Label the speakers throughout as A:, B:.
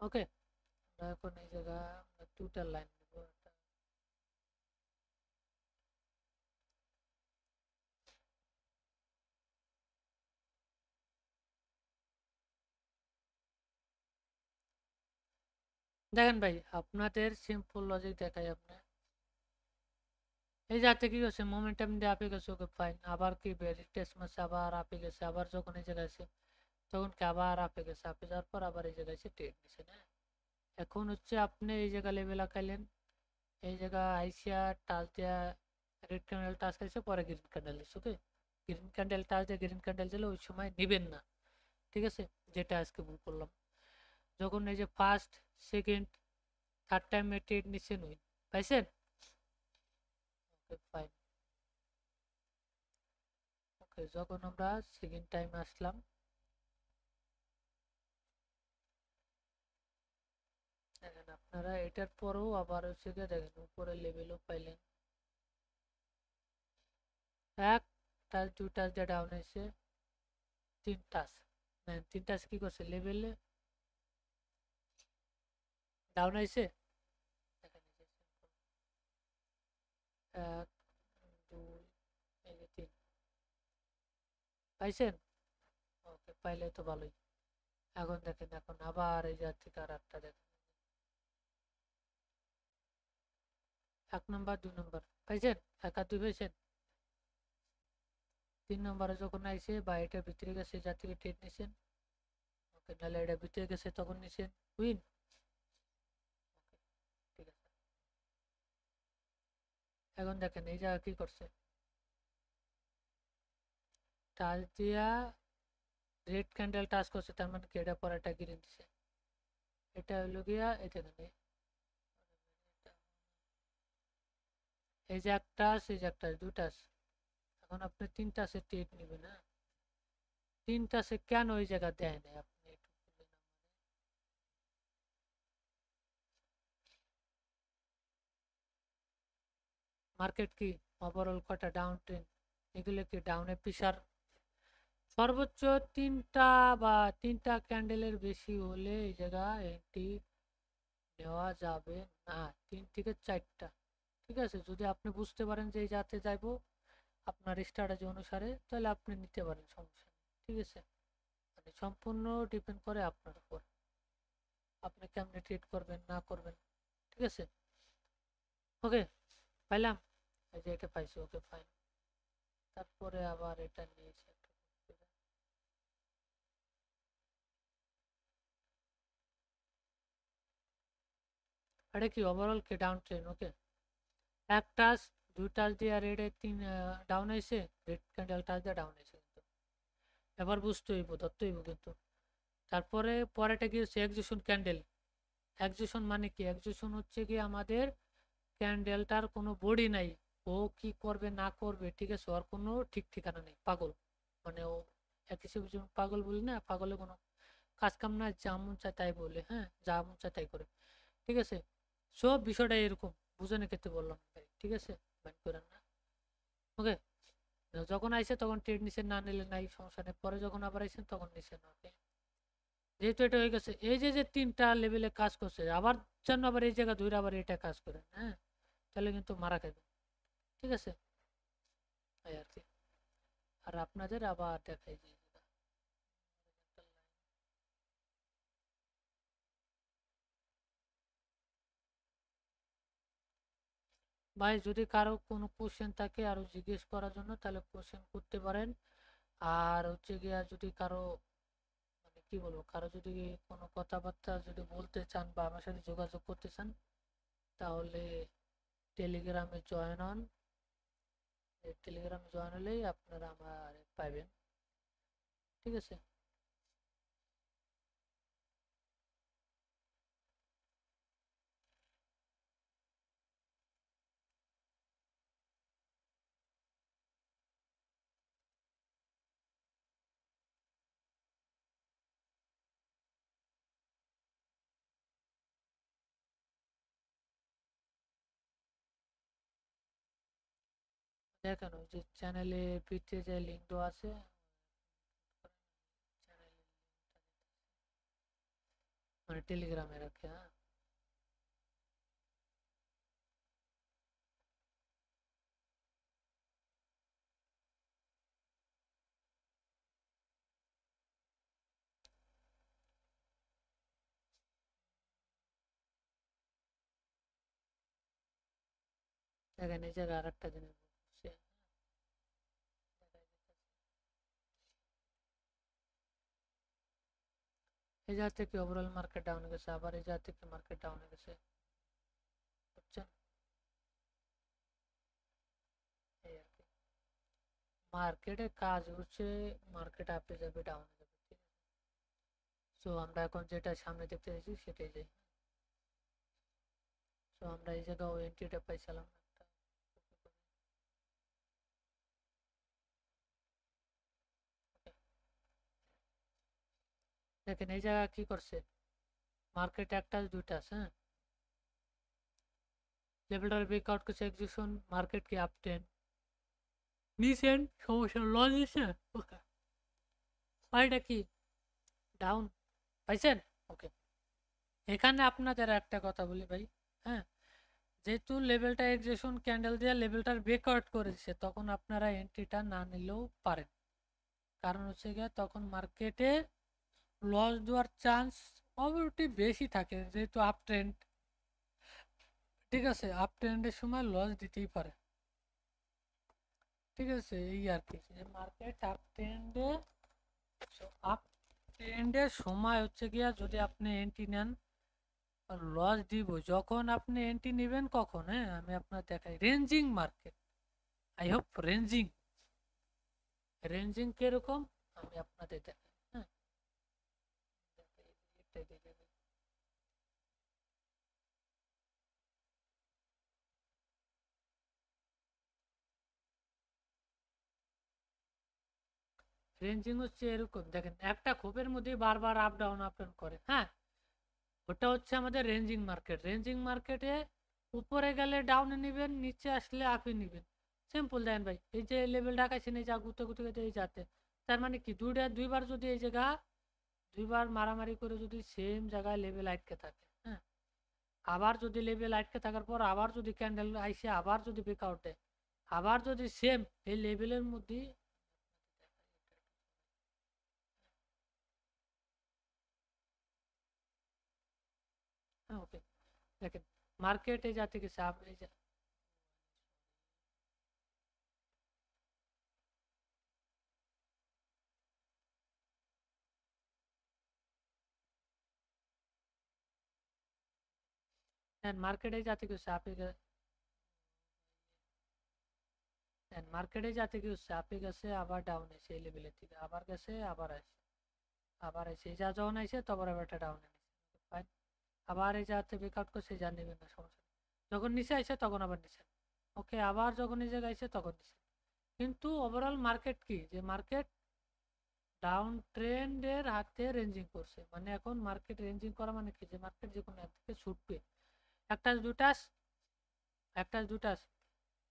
A: ওকে, আমরা এখন এই জায়গা টোটাল লাইন নেব। দেখেন ভাই, আপনাদের সিম্পল লজিক দেখাই আপনার। এই যাতে কি হচ্ছে, মোমেন্টাম দিয়ে আপে গেছে, ওকে ফাইন। আবার কি টেস্ট মারছে, আবার আপে গেছে, আবার যখন এই জায়গায় আছে তখন কি আবার আপে গেছে, আপে যাওয়ার পর আবার এই জায়গায় এসে ট্রেড নিছে না। এখন হচ্ছে আপনি এই জায়গা লেভেল আঁকাইলেন, এই জায়গা আইসিয়া টাচ দেওয়া, রেড ক্যান্ডেল টাচ খাইছে, পরে গ্রিন ক্যান্ডেল দিচ্ছে। ওকে, গ্রিন ক্যান্ডেল টাচ দিয়ে গ্রিন ক্যান্ডেল দিলে ওই সময় নেবেন না, ঠিক আছে? যেটা আজকে ভুল করলাম। যখন এই যে ফার্স্ট, সেকেন্ড, থার্ড টাইমে ট্রেড নিচ্ছেন, উইন পাইছেন। Okay fine. ওকে, যখন আমরা সেকেন্ড টাইম আসলাম, দেখেন আপনারা এটার পরেও আবার হচ্ছে গিয়ে দেখেন উপরের লেভেলও পাইলেন। এক টাচ, দুই টাচ দিয়ে ডাউন হয়েছে, তিন টাচ, তিন টাচ কি করছে, লেভেলে ডাউন হয়েছে। দেখেন এই যে এক, দুই, এই যে তিন, পাইছেন। ওকে, পাইলে তো ভালোই। এখন দেখেন, এখন আবার এই যে থেকে আর একটা দেখেন, এক নম্বর, দুই নম্বর পাইছেন, এক আর দুই পাইছেন। তিন নম্বরে যখন আইসে বা এটার ভিতরে গেছে, যার থেকে ট্রেড নিছেন, ওকে, নাহলে এটা ভিতরে গেছে তখন নিছেন, উইন। ঠিক আছে, এখন দেখেন এই জায়গা কি করছে, টাচ দিয়া রেড ক্যান্ডেল টাচ করছে, তার মানে কি এটা পরে একটা গ্রিন দিছে। এটা হলো গিয়া এই দেখেন, এই যে একটা আছে, এই যে একটা, দুটা আছে। এখন আপনি তিনটা আছে ট্রেড নেবেন না, তিনটা আছে কেন ওই জায়গা দেয় নাই আপনি একটু বলবেন আমারে? মার্কেট কি ওভারঅল কটা ডাউন ট্রেন, এগুলো কি ডাউনে পিসার সর্বোচ্চ তিনটা বা তিনটা ক্যান্ডেলের বেশি হলে এই জায়গা এন্ট্রি নেওয়া যাবে না, তিন থেকে চারটা। ঠিক আছে, যদি আপনি বুঝতে পারেন যে এই জাতে যাইবো আপনার স্ট্র্যাটেজি অনুসারে, তাহলে আপনি নিতে পারেন, সমস্যা নেই। ঠিক আছে, মানে সম্পূর্ণ ডিপেন্ড করে আপনার উপর, আপনি কেমনে ট্রিট করবেন না করবেন। ঠিক আছে, ওকে, পাইলাম, এই যে এটা পাইছি, ওকে ফাইন। তারপরে আবার এটা নিয়েছি একটা, এটা কি ওভারঅল কি ডাউন ট্রেন। ওকে, এক টাচ, দুই টাচ দিয়ে রেডে তিন ডাউন হয়েছে, রেড ক্যান্ডেল টাচ দিয়ে ডাউন হয়েছে, কিন্তু এবার বুঝতে হইব, ধরতে হইব কিন্তু। তারপরে পরেটা কি হচ্ছে, এক্সিশন ক্যান্ডেল। এক্সিশন মানে কি, এক্সিশন হচ্ছে কি আমাদের ক্যান্ডেলটার কোনো বডি নাই, ও কি করবে না করবে, ঠিক আছে, ওর কোনো ঠিক ঠিকানা নেই, পাগল। মানে ও এক হিসেবে যেমন পাগল বলি না, পাগলে কোনো কাজ কাম না, যা মন চায় তাই বলে, হ্যাঁ, যা মন চায় তাই করে। ঠিক আছে, সব বিষয়টা এরকম, বুঝে না খেতে বললাম ভাই, ঠিক আছে, মাইন্ড করেন না। ওকে, যখন আইসে তখন ট্রেড নিছেন, না নিলে নাই, সমস্যা নেই, পরে যখন আবার আইসেন তখন নিছেন। ওকে, যেহেতু এটা হয়ে গেছে, এই যে যে তিনটা লেভেলে কাজ করছে, আবার যেন আবার এই জায়গা ধরে আবার এটা কাজ করেন, হ্যাঁ, তাহলে কিন্তু মারা খাবে। ঠিক আছে, এই আর কি। আর আপনাদের আবার দেখাই যে ভাই, যদি কারো কোনো কোশ্চেন থাকে আরো জিজ্ঞেস করার জন্য, তাহলে কোশ্চেন করতে পারেন। আর হচ্ছে গিয়া যদি কারো, মানে কি বলবো, কারো যদি কোনো কথাবার্তা যদি বলতে চান বা আমার সাথে যোগাযোগ করতে চান, তাহলে টেলিগ্রামে জয়েন হন। টেলিগ্রামে জয়েন হলেই আপনারা আমার পাইবেন। ঠিক আছে, দেখেন ওই যে চ্যানেলে পিঠে যে লিঙ্ক দেওয়া আছে, চ্যানেলে মানে টেলিগ্রামে রাখে। হ্যাঁ, দেখেন এই জায়গায় আর একটা জিনিস বলছি। এই জায়গা থেকে ওভারঅল মার্কেট ডাউন গেছে, আবার এই জায়গা থেকে মার্কেট ডাউন গেছে, বুঝছেন? এই আর কি মার্কেটের কাজ হচ্ছে, মার্কেট আপে যাবে ডাউনে যাবে, ঠিক আছে? সো আমরা এখন যেটা সামনে দেখতে চাইছি সেটাই যাই। সো আমরা এই জায়গায় ও এন্ট্রিটা পাইছিলাম একটা। দেখেন এই জায়গা কি করছে, মার্কেট একটা দুইটা আছে, হ্যাঁ, লেভেলটার ব্রেকআউট করছে, এক্সিকিউশন মার্কেট কি আপ ট্রেন্ড নিছেন, সমস্যা লস দিচ্ছে, ওকে, এটা কি ডাউন পাইছেন? ওকে, এখানে আপনাদের একটা কথা বলি ভাই, হ্যাঁ, যেহেতু লেভেলটা এক্সিকিউশন ক্যান্ডেল দিয়ে লেভেলটার ব্রেকআউট করেছে, তখন আপনারা এন্ট্রিটা না নিলেও পারেন। কারণ হচ্ছে গিয়ে তখন মার্কেটে লস দেওয়ার চান্স অবশ্যই বেশি থাকে, যেহেতু আপ ট্রেন্ড, ঠিক আছে? আপ ট্রেন্ডের সময় লস দিতেই পারে, ঠিক আছে? এই আর কি, যে মার্কেট আপ ট্রেন্ডে, আপ ট্রেন্ডের সময় হচ্ছে গিয়া যদি আপনি এন্ট্রি নেন, লস দিব যখন আপনি এন্ট্রি নেবেন কখন, হ্যাঁ, আমি আপনার দেখাই ranging market. I hope ranging, ranging কিরকম আমি আপনাদের দেখাই, হ্যাঁ, এটাই দেখে নিন। রেঞ্জিং হচ্ছে এরকম, দেখেন একটা খোপের মধ্যে বারবার আপ ডাউন আপ ডাউন করে, হ্যাঁ, ওটা হচ্ছে আমাদের রেঞ্জিং মার্কেট। রেঞ্জিং মার্কেটে উপরে গেলে ডাউনে নেবেন, নিচে আসলে আপে নেবেন, সিম্পল। দেন ভাই এই যে লেভেল ঢাকাইছেন, এই যা গুতে গুতে গুতে এই যাতে, তার মানে কি দুইবার যদি এই জায়গা দুইবার মারামারি করে যদি সেম জায়গায় লেভেল আটকে থাকে, হ্যাঁ, আবার যদি লেভেল আটকে থাকার পর আবার যদি ক্যান্ডেল আইসে আবার যদি ব্রেকআউট দেয়, আবার যদি সেম এই লেভেলের মধ্যে, হ্যাঁ, ওকে, দেখেন মার্কেটে যাতে গেছে এই মার্কেটে যাতে গেছে আপে, মার্কেটে যাতে কি হচ্ছে আপে গেছে আবার ডাউন এসে এই লেভেলের থেকে আবার গেছে আবার আসে, আবার এসে যা যখন আইসে তখন আবার একটা ডাউন এনেছে, ফাইন। আবার এই যাতে ব্রেকআউট করছে যা নেবেন না, সমস্যা নেই। যখন নিচে আইসে তখন আবার নিচে, ওকে, আবার যখন এই জায়গায় আইসে তখন নিচে। কিন্তু ওভারঅল মার্কেট কি, যে মার্কেট ডাউন ট্রেন্ডের হাতে রেঞ্জিং করছে, মানে এখন মার্কেট রেঞ্জিং করা মানে কি, যে মার্কেট যে কোনো এক থেকে ছুটবে, একটা দুটা, একটা দুটা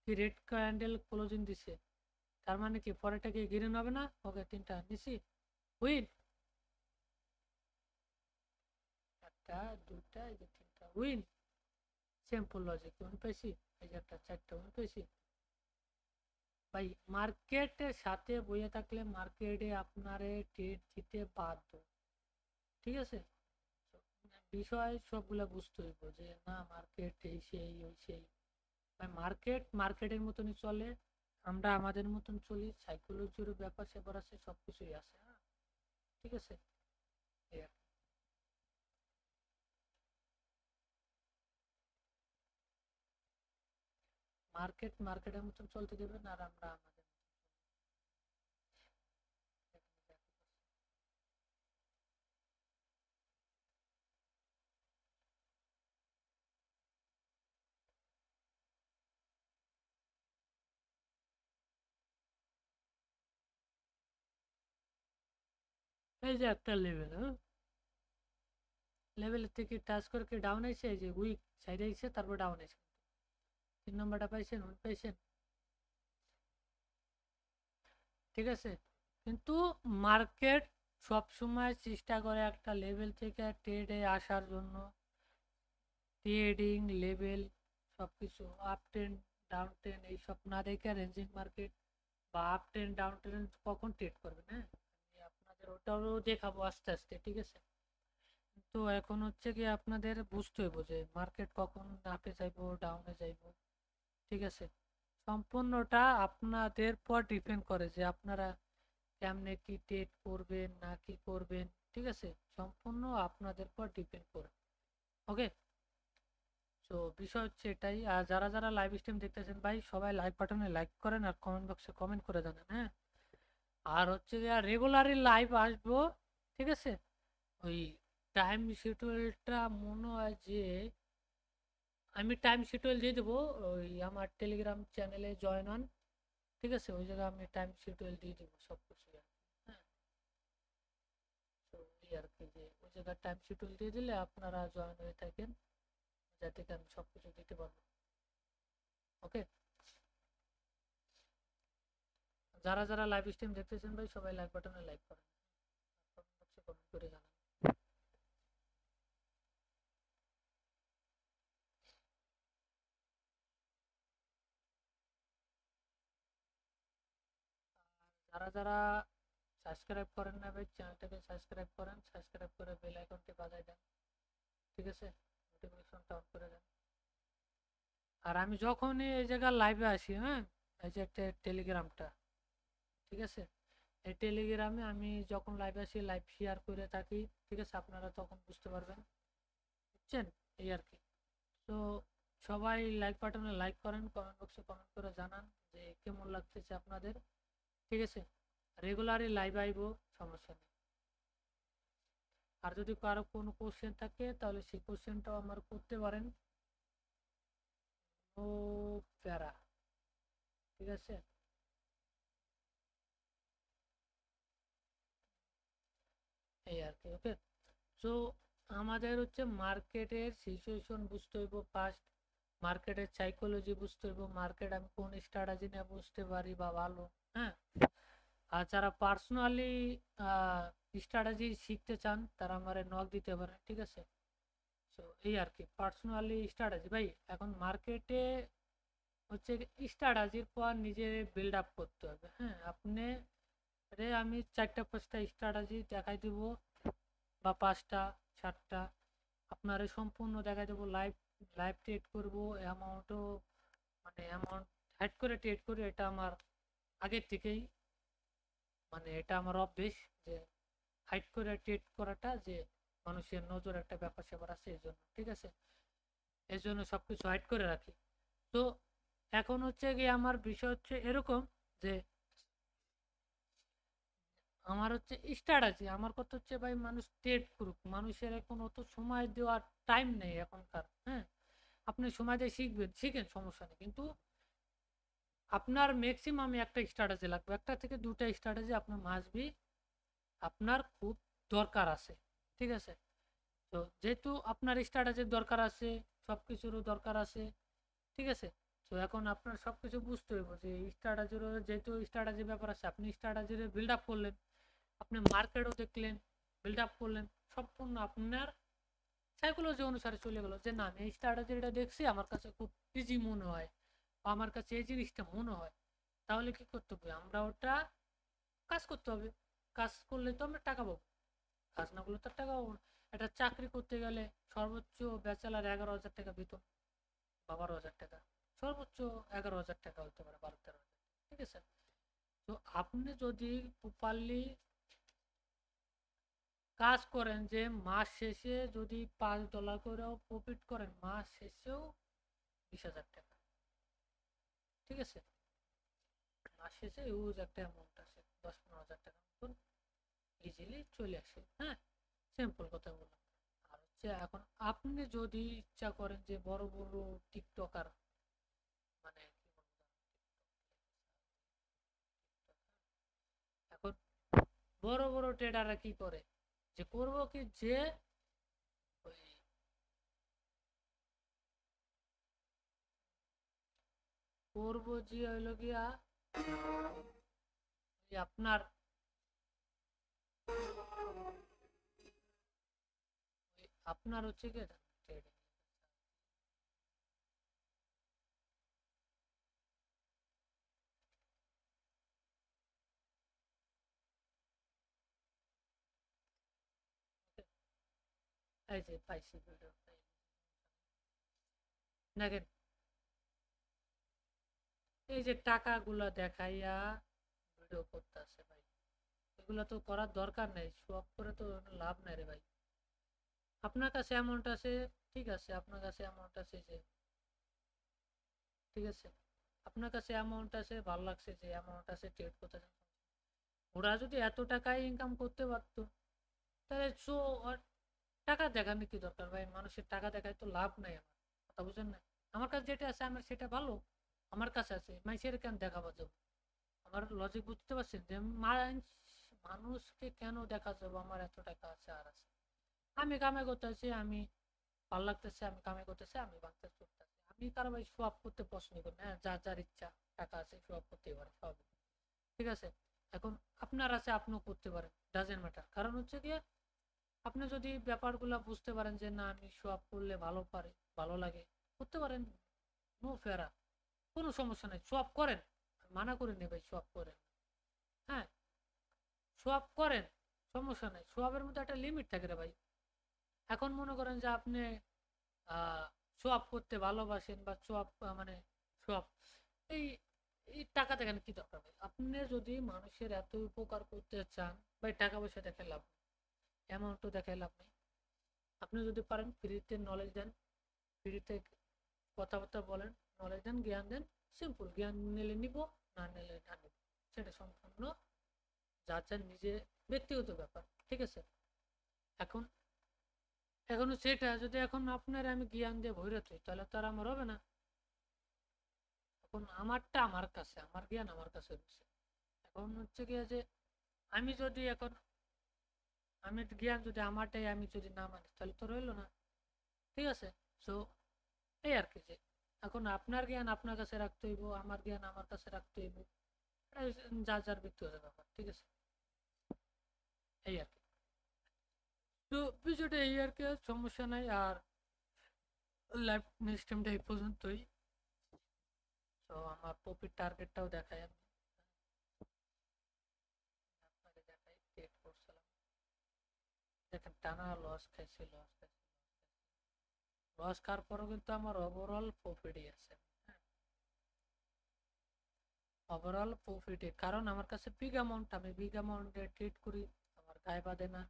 A: কি রেড ক্যান্ডেল ক্লোজিং দিছে, তার মানে কি পরেরটা কি গ্রিন হবে না? ওকে, তিনটা নিছি, উইন, একটা দুটা এই যে তিনটা উইন, সিম্পল লজিক, উইন পেয়েছি। এই যে একটা চারটা উইন পেয়েছি ভাই। মার্কেটের সাথে বইয়ে থাকলে মার্কেটে আপনারে ট্রেড দিতে বাধ্য, ঠিক আছে? বিষয় সবগুলা বুঝতে হইব, যে না মার্কেট এই সেই ওই সেই, ভাই মার্কেট মার্কেটের মতনই চলে, আমরা আমাদের মতন চলি, সাইকোলজির ব্যাপার স্যাপার আছে, সবকিছুই আছে, হ্যাঁ, ঠিক আছে? এই আর কি। মার্কেট মার্কেটের মতন চলতে দেবেন, আর আমরা আমাদের এই যে একটা লেভেল, হ্যাঁ, লেভেলের থেকে টাচ করে কি ডাউন আইছে, এই যে উইক সাইডে আইছে, তারপর ডাউন আইছে, 3 নম্বরটা পাইছেন, উইক পাইছেন, ঠিক আছে? কিন্তু মার্কেট সব সময় চেষ্টা করে একটা লেভেল থেকে ট্রেডে আসার জন্য। ট্রেডিং লেভেল সব কিছু আপ ট্রেন ডাউন ট্রেন এইসব না দেখে রেঞ্জিং মার্কেট বা আপ ট্রেন ডাউন ট্রেন কখন ট্রেড করবেন, হ্যাঁ আমি আপনাদের ওটাও দেখাবো আস্তে আস্তে, ঠিক আছে। তো এখন হচ্ছে কি আপনাদের বুঝতে হইব যে মার্কেট কখন আপে যাইবো ডাউনে যাইবো, ঠিক আছে। সম্পূর্ণটা আপনাদের পর ডিপেন্ড করে যে আপনারা কেমনে কি ট্রেড করবেন না কি করবেন, ঠিক আছে। সম্পূর্ণ আপনাদের পর ডিপেন্ড করে। ওকে, তো বিষয় হচ্ছে এটাই। আর যারা যারা লাইভ স্ট্রিম দেখতেছেন ভাই, সবাই লাইক বাটনে লাইক করেন আর কমেন্ট বক্সে কমেন্ট করে জানান, হ্যাঁ। আর হচ্ছে যে রেগুলারই লাইভ আসবো, ঠিক আছে। ওই টাইম শিডিউলটা মনে হয় যে আমি টাইম শিডিউল দিয়ে দেবো, ওই আমার টেলিগ্রাম চ্যানেলে জয়েন হন, ঠিক আছে। ওই জায়গায় আমি টাইম শিডিউল দিয়ে দেবো সব কিছু, হ্যাঁ। তো এই আর কি, যে ওই জায়গায় টাইম শিডিউল দিয়ে দিলে আপনারা জয়েন হয়ে থাকেন, যাতে আমি সব কিছু দিতে পারবো। ওকে, যারা যারা লাইভ স্ট্রিম দেখতেছেন ভাই, সবাই লাইক বাটনে লাইক করেন, কমেন্ট বক্সে কমেন্ট করে জানান। যারা যারা সাবস্ক্রাইব করেন না ভাই, চ্যানেলটাকে সাবস্ক্রাইব করেন, সাবস্ক্রাইব করে বেল আইকনটি বাজায় দেন, ঠিক আছে। নোটিফিকেশনটা অন করে দেন। আর আমি যখনই এই জায়গায় লাইভে আসি, হ্যাঁ, এই যে একটা টেলিগ্রামটা, ঠিক আছে, এই টেলিগ্রামে আমি যখন লাইভে আসি লাইভ শেয়ার করে থাকি, ঠিক আছে। আপনারা তখন বুঝতে পারবেন, বুঝছেন, এই আর কি। তো সবাই লাইক বাটনে লাইক করেন, কমেন্ট বক্সে কমেন্ট করে জানান যে কেমন লাগতেছে আপনাদের, ঠিক আছে। রেগুলারই লাইভ আইব, সমস্যা নেই। আর যদি কারো কোনো কোশ্চেন থাকে তাহলে সেই কোশ্চেনটাও আমার করতে পারেন, ও প্যারা, ঠিক আছে। এই আর কি, ওকে। সো আমাদের হচ্ছে মার্কেটের সিচুয়েশন বুঝতে হইব ফার্স্ট, মার্কেটের সাইকোলজি বুঝতে হইব, মার্কেট আমি কোন স্ট্র্যাটেজি নিয়ে বুঝতে পারি বা ভালো, হ্যাঁ। আর যারা পার্সোনালি স্ট্র্যাটেজি শিখতে চান তারা আমার নক দিতে পারেন, ঠিক আছে। সো এই আর কি পার্সোনালি স্ট্র্যাটেজি ভাই, এখন মার্কেটে হচ্ছে স্ট্র্যাটেজির পর নিজে বিল্ড আপ করতে হবে, হ্যাঁ। আপনি রে আমি 4টা 5টা স্ট্র্যাটেজি দেখাই দিব, বা 5টা 7টা আপনারে সম্পূর্ণ দেখাই দেবো। লাইভ লাইভ ট্রেড করবো, অ্যামাউন্টও মানে অ্যামাউন্ট হাইড করে ট্রেড করি, এটা আমার আগের থেকেই, মানে এটা আমার অভ্যেস যে হাইড করে ট্রেড করাটা, যে মানুষের নজর একটা ব্যাপার স্যাপার আছে এই জন্য, ঠিক আছে। এই জন্য সবকিছু হাইড করে রাখি। তো এখন হচ্ছে গিয়ে আমার বিষয় হচ্ছে এরকম যে আমার হচ্ছে স্ট্র্যাটেজি, আমার কথা হচ্ছে ভাই মানুষ ট্রেড করুক, মানুষের এখন অত সময় দেওয়ার টাইম নেই এখনকার, হ্যাঁ। আপনি সময় দিয়ে শিখবেন, শিখেন, সমস্যা নেই, কিন্তু আপনার ম্যাক্সিমাম একটা স্ট্র্যাটেজি লাগবে, একটা থেকে দুটা স্ট্র্যাটেজি আপনার মাসবি আপনার খুব দরকার আছে, ঠিক আছে। তো যেহেতু আপনার স্ট্র্যাটেজির দরকার আছে, সব কিছুরও দরকার আছে, ঠিক আছে। তো এখন আপনার সব কিছু বুঝতে হইব যে স্ট্র্যাটেজিরও, যেহেতু স্ট্র্যাটেজি ব্যাপার আছে, আপনি স্ট্র্যাটেজির বিল্ড আপ করলেন, আপনি মার্কেটও দেখলেন, বিল্ড আপ করলেন, সম্পূর্ণ আপনার সাইকোলজি অনুসারে চলে গেল যে না আমি এই স্ট্র্যাটেজিটা দেখছি, আমার কাছে খুব ইজি মনে হয়, বা আমার কাছে এই জিনিসটা মনে হয়, তাহলে কি করতে হবে, আমরা ওটা কাজ করতে হবে। কাজ করলে তো আমরা টাকা পাবো, কাজ না করলে তো টাকা পাবো না। একটা চাকরি করতে গেলে সর্বোচ্চ ব্যাচেলার 11,000 টাকা বেতন বা 12,000 টাকা, সর্বোচ্চ 11,000 টাকা হতে পারে, 12-13,000, ঠিক আছে। তো আপনি যদি প্রপারলি কাজ করেন, যে মাস শেষে যদি $5 করেও প্রফিট করেন, মাস শেষেও 20,000 টাকা, ঠিক আছে। মাস শেষে ইউজ একটা অ্যামাউন্ট আছে, 10-15 হাজার টাকার মতন ইজিলি চলে আসে, হ্যাঁ। সিম্পল কথা বললাম। আর হচ্ছে এখন আপনি যদি ইচ্ছা করেন যে বড় বড় টিকটকার, মানে কি বলবো, এখন বড় বড় ট্রেডাররা কি করে, যে করবো কি, যে ওই করবো যে হইলো গিয়া আপনার আপনার হচ্ছে কি ট্রেডিং, এই যে পাইছি ভিডিও দেখেন, এই যে টাকাগুলো দেখাইয়া ভিডিও করতেছে ভাই, এগুলো তো করার দরকার নেই, শো অফ করে তো লাভ নাই রে ভাই। আপনার কাছে অ্যামাউন্ট আছে, ঠিক আছে, আপনার কাছে অ্যামাউন্ট আছে যে, ঠিক আছে, আপনার কাছে অ্যামাউন্ট আছে, ভালো লাগছে যে অ্যামাউন্ট আছে, ট্রেড করতেছেন। ওরা যদি এত টাকায় ইনকাম করতে পারতো, তাহলে শো আর টাকা দেখানো কি দরকার ভাই, মানুষের টাকা দেখায় তো লাভ নাই আমার, কথা বুঝেন না? আমার কাছে যেটা আছে আমার সেটা ভালো, আমার কাছে আছে, মানুষের কেন দেখাবো যাব? আমার লজিক বুঝতে পারছেন যে মানুষকে কেন দেখা যাবো আমার এত টাকা আছে আর আছে, আমি কামাই করতেছি, আমি ভালো লাগতেছে, আমি কামাই করতেছি, আমি বাঁচতে চলতেছি, আমি কারো ভাই শো অফ করতে পছন্দ করি না। হ্যাঁ, যার যার ইচ্ছা, টাকা আছে শো অফ করতেই পারে, স্বাভাবিক, ঠিক আছে। এখন আপনার আছে, আপনিও করতে পারেন, ডাজেন্ট ম্যাটার। কারণ হচ্ছে গিয়ে আপনি যদি ব্যাপারগুলো বুঝতে পারেন যে না আমি শো অফ করলে ভালো পারে, ভালো লাগে, করতে পারেন, নো ফেরা, কোনো সমস্যা নেই, শো অফ করেন, মানা করে নেই ভাই, শো অফ করেন, হ্যাঁ, শো অফ করেন, সমস্যা নেই, শো অফের মধ্যে একটা লিমিট থাকে রে ভাই। এখন মনে করেন যে আপনি শো অফ করতে ভালোবাসেন, বা শো অফ মানে শো অফ, এই এই টাকা দেখান কি দরকার ভাই? আপনি যদি মানুষের এত উপকার করতে চান ভাই, টাকা পয়সা দেখে লাভ নেই, অ্যামাউন্টও দেখে লাভ নেই। আপনি যদি পারেন ফ্রিতে নলেজ দেন, ফ্রিতে কথাবার্তা বলেন, নলেজ দেন, জ্ঞান দেন, সিম্পল, জ্ঞান নিলে নিব, না নিলে না নিব, সেটা সম্পূর্ণ যার যার নিজের ব্যক্তিগত ব্যাপার, ঠিক আছে। এখন এখন সেটা যদি এখন আপনার আমি জ্ঞান দিয়ে ভরে তুই, তাহলে তো আর আমার হবে না। এখন আমারটা আমার কাছে, আমার জ্ঞান আমার কাছে রয়েছে। এখন হচ্ছে গিয়ে যে আমি যদি এখন, আমি জ্ঞান যদি আমারটাই আমি যদি না মানি, তাহলে তো রইলো না, ঠিক আছে। সো এই আর কি, যে এখন আপনার জ্ঞান আপনার কাছে রাখতে হইব, আমার জ্ঞান আমার কাছে রাখতে হইব, যার যার ব্যক্তিগত ব্যাপার, ঠিক আছে, এই আর কি। তো বিষয়টা এই আর কি, আর সমস্যা নাই। আর লাইফ সিস্টেমটা এই পর্যন্তই। তো আমার প্রফিট টার্গেটটাও দেখাই আমি, আপনাকে দেখাই, ক্রিয়েট করছিলাম, দেখেন টানা লস খাইছি, লস খাইছি, লস খাওয়ার পরও কিন্তু আমার ওভারঅল প্রফিটই আছে, ওভারঅল প্রফিটে, কারণ আমার কাছে বিগ অ্যামাউন্ট, আমি বিগ অ্যামাউন্টে ট্রেড করি, আমার গায়ে বাঁধে না,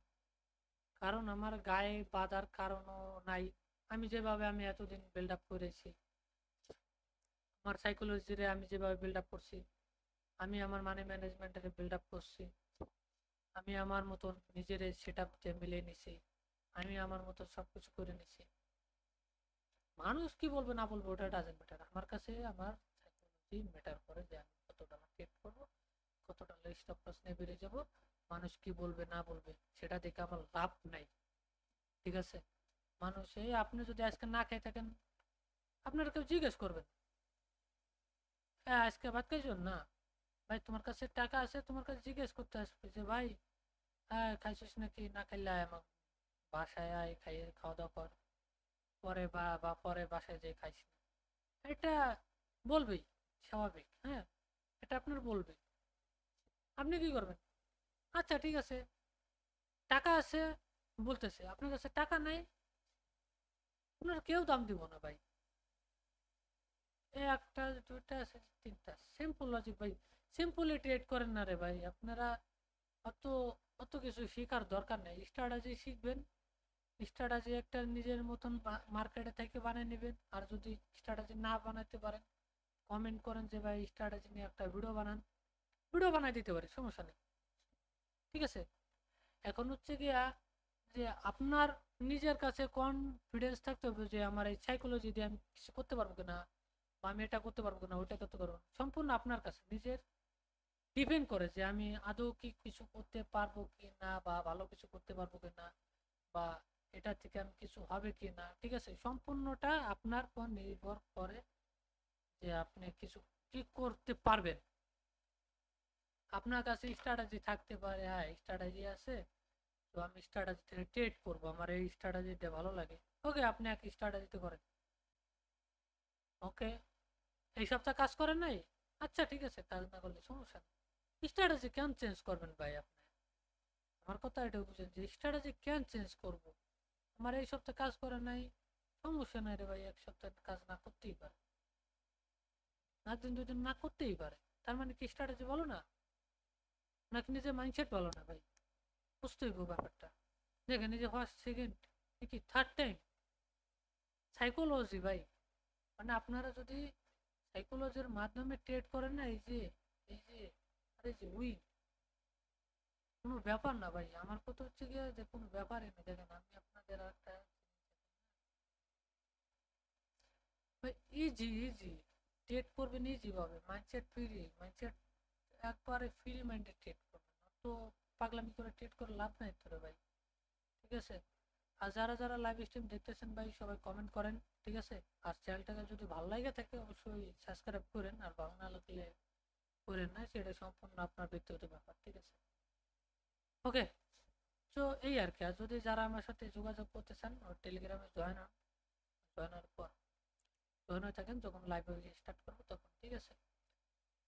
A: কারণ আমার গায়ে বাঁধার কারণও নাই। আমি যেভাবে আমি এতদিন বিল্ড আপ করেছি, আমার সাইকোলজিরে আমি যেভাবে বিল্ড আপ করছি, আমি আমার মানি ম্যানেজমেন্টের বিল্ড আপ করছি, আমি আমার মতন নিজের সেট আপ মিলিয়ে নিছি, আমি আমার মতো সবকিছু করে নিছি। মানুষ কি বলবে না বলবে ওটা ডাজেন্ট ম্যাটার, আমার কাছে আমার সাইকোলজি ম্যাটার করে, যে আমি কতটা মার্কেট করবো, কতটা স্টপ লস নিয়ে বেরিয়ে যাবো, মানুষ কি বলবে না বলবে সেটা দেখে আমার লাভ নাই, ঠিক আছে। মানুষ, এই আপনি যদি আজকে না খেয়ে থাকেন, আপনারা কেউ জিজ্ঞেস করবেন, হ্যাঁ আজকে ভাত খাইছো না, ভাই তোমার কাছে টাকা আছে, তোমার কাছে জিজ্ঞেস করতে আসবে যে ভাই, হ্যাঁ খাইছিস নাকি, না খাইলে আয় আমার বাসায় আয়, খাইয়ে খাওয়া দাওয়া কর, পরে বা পরে বাসায় যেয়ে খাইছি না, এটা বলবেই, স্বাভাবিক, হ্যাঁ, এটা আপনার বলবে। আপনি কি করবেন? আচ্ছা ঠিক আছে, টাকা আছে বলতেছে, আপনার কাছে টাকা নাই, আপনার কেউ দাম দিব না ভাই, এই একটা দুইটা আছে, তিনটা, সিম্পল লজিক ভাই, সিম্পলি ট্রেড করেন না রে ভাই আপনারা, অত অত কিছু শেখার দরকার নেই, স্ট্র্যাটেজি শিখবেন, স্ট্র্যাটেজি একটা নিজের মতন মার্কেটে থেকে বানিয়ে নেবেন, আর যদি স্ট্র্যাটেজি না বানাতে পারেন, কমেন্ট করেন যে ভাই স্ট্র্যাটেজি নিয়ে একটা ভিডিও বানান, ভিডিও বানাই দিতে পারি, সমস্যা নেই, ঠিক আছে। এখন হচ্ছে গিয়া যে আপনার নিজের কাছে কনফিডেন্স থাকতে হবে যে আমার এই সাইকোলজি দিয়ে আমি কিছু করতে পারবো কিনা, বা আমি এটা করতে পারবো কিনা, ওইটা করতে পারবো, সম্পূর্ণ আপনার কাছে নিজের ডিপেন্ড করে যে আমি আদৌ কি কিছু করতে পারবো কি না, বা ভালো কিছু করতে পারবো কি না, বা এটা থেকে আমি কিছু হবে কি না, ঠিক আছে, সম্পূর্ণটা আপনার উপর নির্ভর করে যে আপনি কিছু কি করতে পারবেন, আপনার কাছে স্ট্র্যাটেজি থাকতে পারে, হ্যাঁ স্ট্র্যাটেজি আছে, তো আমি স্ট্র্যাটেজি থেকে ট্রেড করবো, আমার এই স্ট্র্যাটেজিটা ভালো লাগে। ওকে, আপনি এক স্ট্র্যাটেজিতে করেন। ওকে, এই সপ্তাহ কাজ করেন নাই? আচ্ছা ঠিক আছে, কাজ না করলে সমস্যা নেই। স্ট্র্যাটেজি কেন চেঞ্জ করবেন ভাই আপনি? আমার কথা এটা বুঝেন যে স্ট্র্যাটেজি কেন চেঞ্জ করবো? আমার এই সপ্তাহে কাজ করে নাই, সমস্যা নাই রে ভাই, এক সপ্তাহ কাজ না করতেই পারে, একদিন দুদিন না করতেই পারে, তার মানে কি স্ট্র্যাটেজি ভালো না? নাকি নিজের মাইন্ডসেট ভালো না ভাই? বুঝতে হইব ব্যাপারটা। দেখেন এই যে ফার্স্ট সেকেন্ড কি থার্ড টাইম, সাইকোলজি ভাই। মানে আপনারা যদি সাইকোলজির মাধ্যমে ট্রেড করেন না, এই যে আরে যে উইন, কোনো ব্যাপার না ভাই। আমার কথা হচ্ছে গিয়ে যে কোনো ব্যাপারই না। দেখেন আমি আপনাদের একটা ইজি ইজি ট্রেড করবেন, ইজি ভাবে, মাইন্ডসেট ফ্রি, মাইন্ডসেট একবারে ফ্রি মাইন্ডে ট্রেড করবেন না তো। পাগলামি করে ট্রেড করে লাভ নাই তো রে ভাই, ঠিক আছে? আর যারা যারা লাইভ স্ট্রিম দেখতেছেন ভাই, সবাই কমেন্ট করেন, ঠিক আছে? আর চ্যানেলটাকে যদি ভালো লাগে থাকে অবশ্যই সাবস্ক্রাইব করেন, আর ভালো না লাগলে করেন না, সেটা সম্পূর্ণ আপনার ব্যক্তিগত ব্যাপার, ঠিক আছে? ওকে, তো এই আর কি। আর যদি যারা আমার সাথে যোগাযোগ করতে চান, টেলিগ্রামে জয়েন হন, জয়েন হওয়ার পর জয়েন হয়ে থাকেন, যখন লাইভ স্টার্ট করবো তখন, ঠিক আছে?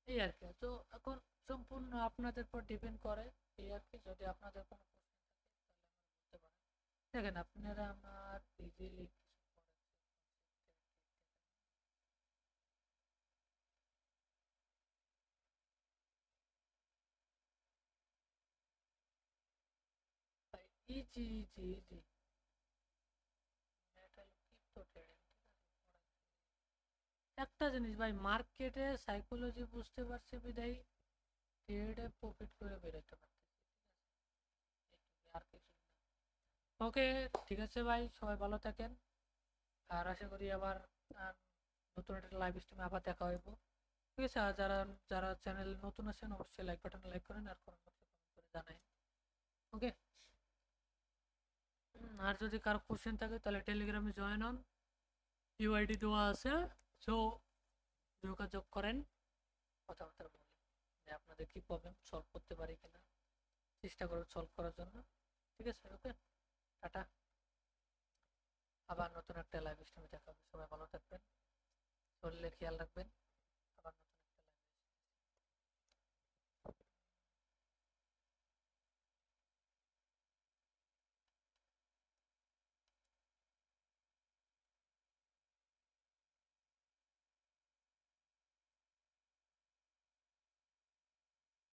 A: এই আর কি। তো এখন সম্পূর্ণ আপনাদের উপর ডিপেন্ড করে, এই আর কি। যদি আপনাদের কোনো প্রশ্ন থাকে তাহলে আমার বলতে পারেন। দেখেন আপনারা আমার ইজিলি ইজি ইজি ইজি এটা হলো ক্রিপ্টো ট্রেডিং, ঠিক আছে? একটা জিনিস ভাই, মার্কেটে সাইকোলজি বুঝতে পারছে বিদায় ট্রেডে প্রফিট করে বেরোতে পারতেছে, ঠিক আছে? আর কিছু না। ওকে, ঠিক আছে ভাই, সবাই ভালো থাকেন। আর আশা করি আবার আহ, নতুন একটা লাইভ স্ট্রিমে আবার দেখা হইব, ঠিক আছে? আর যারা যারা চ্যানেল নতুন আছেন অবশ্যই লাইক বাটনে লাইক করেন, আর কমেন্ট বক্সে কমেন্ট করে জানাই। ওকে, আর যদি কারো কোশ্চেন থাকে তাহলে টেলিগ্রামে জয়েন হন, ইউআইডি দেওয়া আছে, সো যোগাযোগ করেন, কথাবার্তা বলি যে আপনাদের কি প্রবলেম সলভ করতে পারি কিনা, চেষ্টা করব সলভ করার জন্য, ঠিক আছে? ওকে, টাটা। আবার নতুন একটা লাইভ স্ট্রিমে দেখা হবে, সবাই ভালো থাকবেন, শরীরে খেয়াল রাখবেন। আবার নতুন